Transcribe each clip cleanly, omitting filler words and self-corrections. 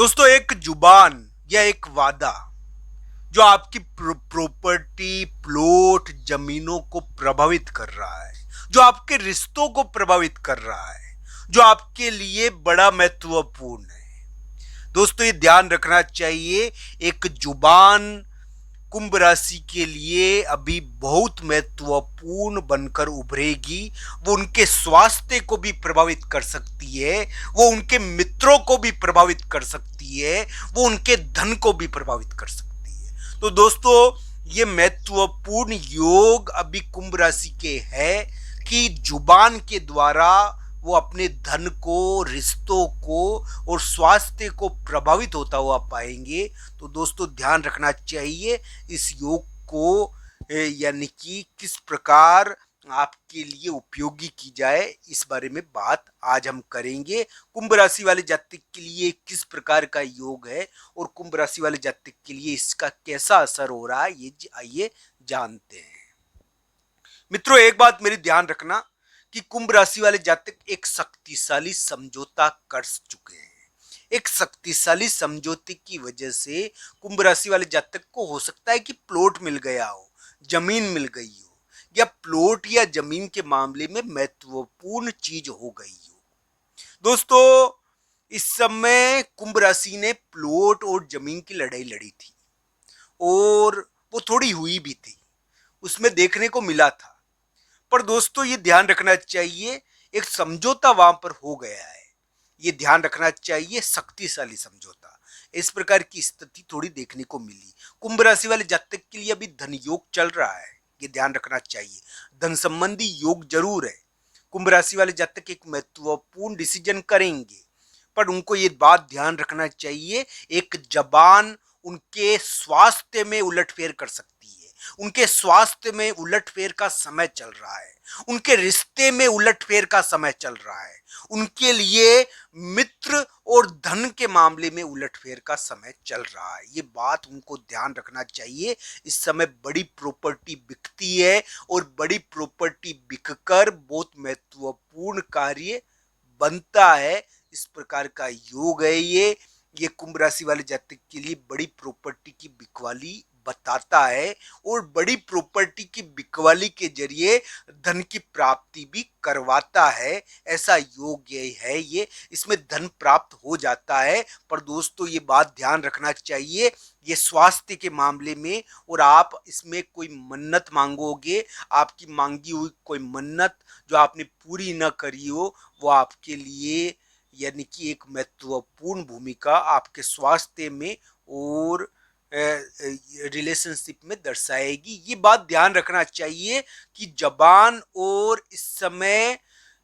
दोस्तों, एक जुबान या एक वादा जो आपकी प्रॉपर्टी, प्लॉट, जमीनों को प्रभावित कर रहा है, जो आपके रिश्तों को प्रभावित कर रहा है, जो आपके लिए बड़ा महत्वपूर्ण है। दोस्तों, ये ध्यान रखना चाहिए, एक जुबान कुंभ राशि के लिए अभी बहुत महत्वपूर्ण बनकर उभरेगी। वो उनके स्वास्थ्य को भी प्रभावित कर सकती है, वो उनके मित्रों को भी प्रभावित कर सकती है, वो उनके धन को भी प्रभावित कर सकती है। तो दोस्तों, ये महत्वपूर्ण योग अभी कुंभ राशि के है कि जुबान के द्वारा वो अपने धन को, रिश्तों को और स्वास्थ्य को प्रभावित होता हुआ पाएंगे। तो दोस्तों, ध्यान रखना चाहिए इस योग को, यानी कि किस प्रकार आपके लिए उपयोगी की जाए, इस बारे में बात आज हम करेंगे। कुंभ राशि वाले जातक के लिए किस प्रकार का योग है और कुंभ राशि वाले जातक के लिए इसका कैसा असर हो रहा है, ये आइए जानते हैं। मित्रों, एक बात मेरी ध्यान रखना कि कुंभ राशि वाले जातक एक शक्तिशाली समझौता कर चुके हैं। एक शक्तिशाली समझौते की वजह से कुंभ राशि वाले जातक को हो सकता है कि प्लॉट मिल गया हो, जमीन मिल गई हो, या प्लॉट या जमीन के मामले में महत्वपूर्ण चीज हो गई हो। दोस्तों, इस समय कुंभ राशि ने प्लॉट और जमीन की लड़ाई लड़ी थी और वो थोड़ी हुई भी थी, उसमें देखने को मिला था। पर दोस्तों, ये ध्यान रखना चाहिए, एक समझौता वहां पर हो गया है। ये ध्यान रखना चाहिए, शक्तिशाली समझौता। इस प्रकार की स्थिति थोड़ी देखने को मिली। कुंभ राशि वाले जातक के लिए अभी धन योग चल रहा है, ये ध्यान रखना चाहिए। धन संबंधी योग जरूर है। कुंभ राशि वाले जातक एक महत्वपूर्ण डिसीजन करेंगे, पर उनको ये बात ध्यान रखना चाहिए, एक जबान उनके स्वास्थ्य में उलटफेर कर सकती है। उनके स्वास्थ्य में उलटफेर का समय चल रहा है, उनके रिश्ते में उलटफेर का समय चल रहा है, उनके लिए मित्र और धन के मामले में उलटफेर का समय चल रहा है। ये बात उनको ध्यान रखना चाहिए। इस समय बड़ी प्रॉपर्टी बिकती है और बड़ी प्रॉपर्टी बिककर बहुत महत्वपूर्ण कार्य बनता है। इस प्रकार का योग है ये कुंभ राशि वाले जातक के लिए बड़ी प्रॉपर्टी की बिकवाली बताता है और बड़ी प्रॉपर्टी की बिकवाली के जरिए धन की प्राप्ति भी करवाता है। ऐसा योग ये है, ये इसमें धन प्राप्त हो जाता है। पर दोस्तों, ये बात ध्यान रखना चाहिए, ये स्वास्थ्य के मामले में, और आप इसमें कोई मन्नत मांगोगे, आपकी मांगी हुई कोई मन्नत जो आपने पूरी न करी हो, वो आपके लिए यानी कि एक महत्वपूर्ण भूमिका आपके स्वास्थ्य में और रिलेशनशिप में दर्शाएगी। ये बात ध्यान रखना चाहिए कि जबान और इस समय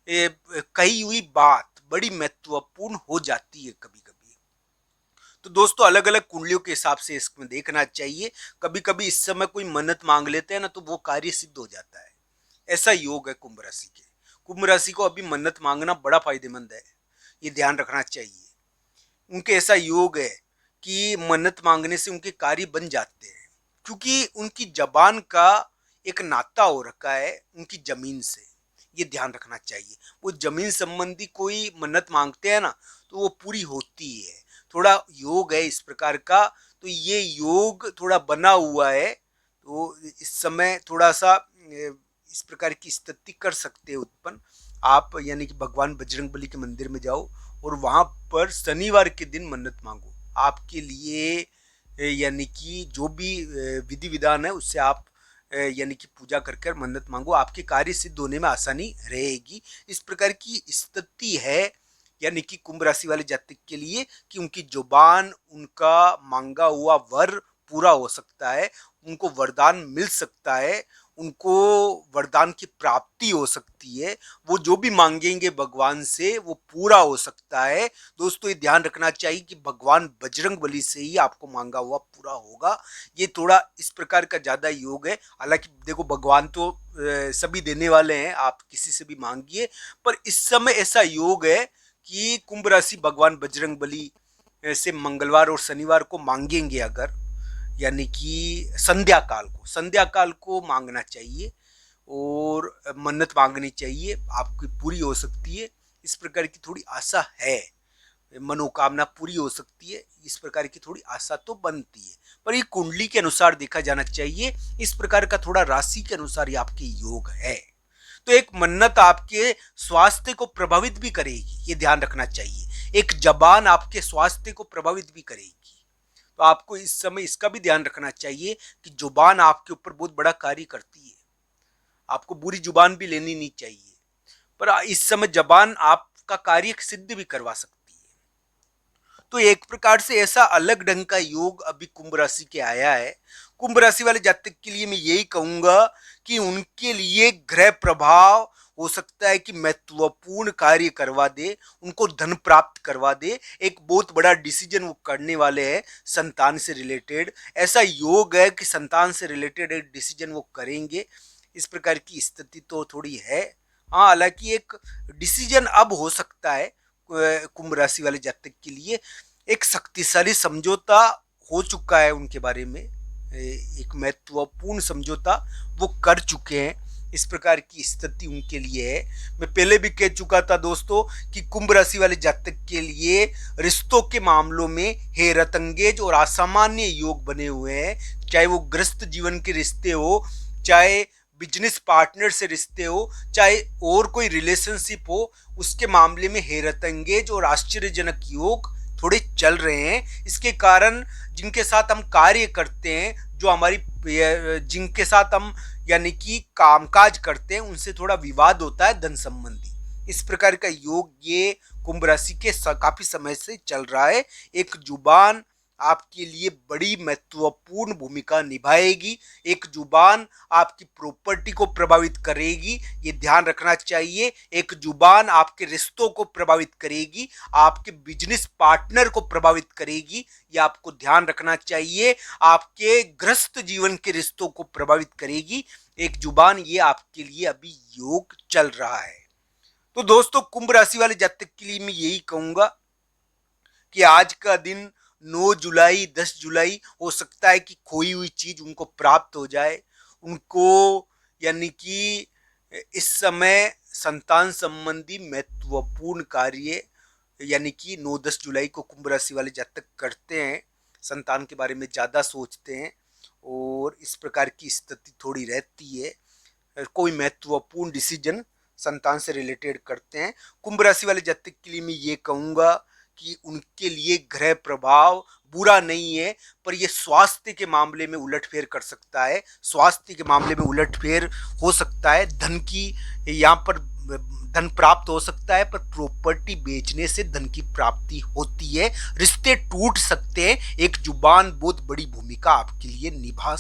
कही हुई बात बड़ी महत्वपूर्ण हो जाती है कभी कभी। तो दोस्तों, अलग अलग कुंडलियों के हिसाब से इसमें देखना चाहिए। कभी कभी इस समय कोई मन्नत मांग लेते हैं ना, तो वो कार्य सिद्ध हो जाता है। ऐसा योग है कुंभ राशि के। कुंभ राशि को अभी मन्नत मांगना बड़ा फायदेमंद है, ये ध्यान रखना चाहिए। उनके ऐसा योग है कि मन्नत मांगने से उनके कार्य बन जाते हैं, क्योंकि उनकी जबान का एक नाता हो रखा है उनकी जमीन से। ये ध्यान रखना चाहिए। वो जमीन संबंधी कोई मन्नत मांगते हैं ना, तो वो पूरी होती है। थोड़ा योग है इस प्रकार का, तो ये योग थोड़ा बना हुआ है। तो इस समय थोड़ा सा इस प्रकार की स्थिति कर सकते हैं उत्पन्न आप, यानी कि भगवान बजरंगबली के मंदिर में जाओ और वहां पर शनिवार के दिन मन्नत मांगो। आपके लिए यानी कि जो भी विधि विधान है उससे आप यानी कि पूजा कर कर मन्नत मांगो, आपके कार्य सिद्ध होने में आसानी रहेगी। इस प्रकार की स्थिति है यानी कि कुंभ राशि वाले जातक के लिए कि उनकी जुबान, उनका मांगा हुआ वर पूरा हो सकता है, उनको वरदान मिल सकता है, उनको वरदान की प्राप्ति हो सकती है। वो जो भी मांगेंगे भगवान से वो पूरा हो सकता है। दोस्तों, ये ध्यान रखना चाहिए कि भगवान बजरंगबली से ही आपको मांगा हुआ पूरा होगा। ये थोड़ा इस प्रकार का ज्यादा योग है। हालांकि देखो, भगवान तो सभी देने वाले हैं, आप किसी से भी मांगिए। पर इस समय ऐसा योग है कि कुंभ राशि भगवान बजरंगबली से मंगलवार और शनिवार को मांगेंगे अगर, यानी कि संध्या काल को मांगना चाहिए और मन्नत मांगनी चाहिए, आपकी पूरी हो सकती है। इस प्रकार की थोड़ी आशा है। मनोकामना पूरी हो सकती है, इस प्रकार की थोड़ी आशा तो बनती है। पर ये कुंडली के अनुसार देखा जाना चाहिए, इस प्रकार का थोड़ा राशि के अनुसार ये आपके योग है। तो एक मन्नत आपके स्वास्थ्य को प्रभावित भी करेगी, ये ध्यान रखना चाहिए। एक जबान आपके स्वास्थ्य को प्रभावित भी करेगी, तो आपको इस समय इसका भी ध्यान रखना चाहिए कि जुबान आपके ऊपर बहुत बड़ा कार्य करती है। आपको बुरी जुबान भी लेनी नहीं चाहिए, पर इस समय जबान आपका कार्य सिद्ध भी करवा सकती है। तो एक प्रकार से ऐसा अलग ढंग का योग अभी कुंभ राशि के आया है। कुंभ राशि वाले जातक के लिए मैं यही कहूंगा कि उनके लिए ग्रह प्रभाव हो सकता है कि महत्वपूर्ण कार्य करवा दे, उनको धन प्राप्त करवा दे। एक बहुत बड़ा डिसीजन वो करने वाले हैं संतान से रिलेटेड। ऐसा योग है कि संतान से रिलेटेड एक डिसीजन वो करेंगे, इस प्रकार की स्थिति तो थोड़ी है। हाँ, हालांकि एक डिसीजन अब हो सकता है कुंभ राशि वाले जातक के लिए। एक शक्तिशाली समझौता हो चुका है उनके बारे में, एक महत्वपूर्ण समझौता वो कर चुके हैं, इस प्रकार की स्थिति उनके लिए है। मैं पहले भी कह चुका था दोस्तों कि कुंभ राशि वाले जातक के लिए रिश्तों के मामलों में हैरत अंगेज और असामान्य योग बने हुए हैं। चाहे वो ग्रस्त जीवन के रिश्ते हो, चाहे बिजनेस पार्टनर से रिश्ते हो, चाहे और कोई रिलेशनशिप हो, उसके मामले में हैरत अंगेज और आश्चर्यजनक योग थोड़े चल रहे हैं। इसके कारण जिनके साथ हम कार्य करते हैं, जो हमारी जिनके साथ हम यानी कि कामकाज करते हैं, उनसे थोड़ा विवाद होता है धन संबंधी। इस प्रकार का योग ये कुंभ राशि के काफी समय से चल रहा है। एक जुबान आपके लिए बड़ी महत्वपूर्ण भूमिका निभाएगी। एक जुबान आपकी प्रॉपर्टी को प्रभावित करेगी, ये ध्यान रखना चाहिए। एक जुबान आपके रिश्तों को प्रभावित करेगी, आपके बिजनेस पार्टनर को प्रभावित करेगी, ये आपको ध्यान रखना चाहिए। आपके ग्रस्त जीवन के रिश्तों को प्रभावित करेगी एक जुबान, ये आपके लिए अभी योग चल रहा है। तो दोस्तों, कुंभ राशि वाले जातक के लिए मैं यही कहूंगा कि आज का दिन 9 जुलाई 10 जुलाई हो सकता है कि खोई हुई चीज उनको प्राप्त हो जाए। उनको यानी कि इस समय संतान संबंधी महत्वपूर्ण कार्य यानी कि 9-10 जुलाई को कुंभ राशि वाले जातक करते हैं, संतान के बारे में ज़्यादा सोचते हैं और इस प्रकार की स्थिति थोड़ी रहती है। कोई महत्वपूर्ण डिसीजन संतान से रिलेटेड करते हैं। कुंभ राशि वाले जातक के लिए मैं ये कहूँगा कि उनके लिए ग्रह प्रभाव बुरा नहीं है, पर यह स्वास्थ्य के मामले में उलटफेर कर सकता है। स्वास्थ्य के मामले में उलटफेर हो सकता है। धन की यहाँ पर धन प्राप्त हो सकता है, पर प्रॉपर्टी बेचने से धन की प्राप्ति होती है। रिश्ते टूट सकते हैं। एक जुबान बहुत बड़ी भूमिका आपके लिए निभा